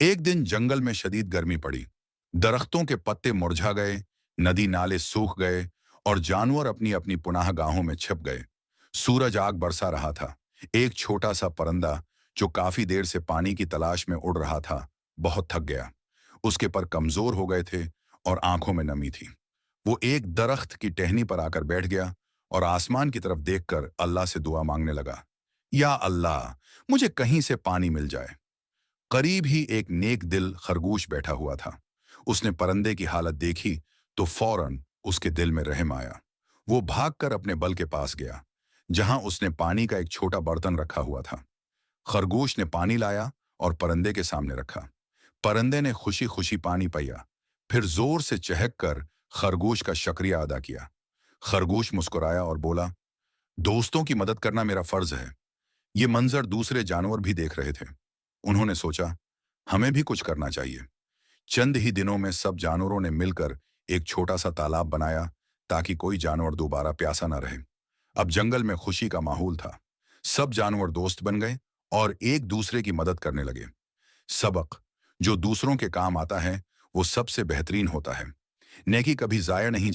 एक दिन जंगल में शदीद गर्मी पड़ी। दरख्तों के पत्ते मुरझा गए, नदी नाले सूख गए और जानवर अपनी अपनी पुनाहगाहों में छिप गए। सूरज आग बरसा रहा था। एक छोटा सा परिंदा जो काफी देर से पानी की तलाश में उड़ रहा था, बहुत थक गया। उसके पर कमजोर हो गए थे और आंखों में नमी थी। वो एक दरख्त की टहनी पर आकर बैठ गया और आसमान की तरफ देखकर अल्लाह से दुआ मांगने लगा। या अल्लाह, मुझे कहीं से पानी मिल जाए। करीब ही एक नेक दिल खरगोश बैठा हुआ था। उसने परिंदे की हालत देखी तो फौरन उसके दिल में रहम आया। वो भागकर अपने बल के पास गया, जहां उसने पानी का एक छोटा बर्तन रखा हुआ था। खरगोश ने पानी लाया और परिंदे के सामने रखा। परिंदे ने खुशी खुशी पानी पिया, फिर जोर से चहक कर खरगोश का शुक्रिया अदा किया। खरगोश मुस्कुराया और बोला, दोस्तों की मदद करना मेरा फर्ज है। ये मंजर दूसरे जानवर भी देख रहे थे। उन्होंने सोचा, हमें भी कुछ करना चाहिए। चंद ही दिनों में सब जानवरों ने मिलकर एक छोटा सा तालाब बनाया, ताकि कोई जानवर दोबारा प्यासा न रहे। अब जंगल में खुशी का माहौल था। सब जानवर दोस्त बन गए और एक दूसरे की मदद करने लगे। सबक: जो दूसरों के काम आता है वो सबसे बेहतरीन होता है। नेकी कभी जाया नहीं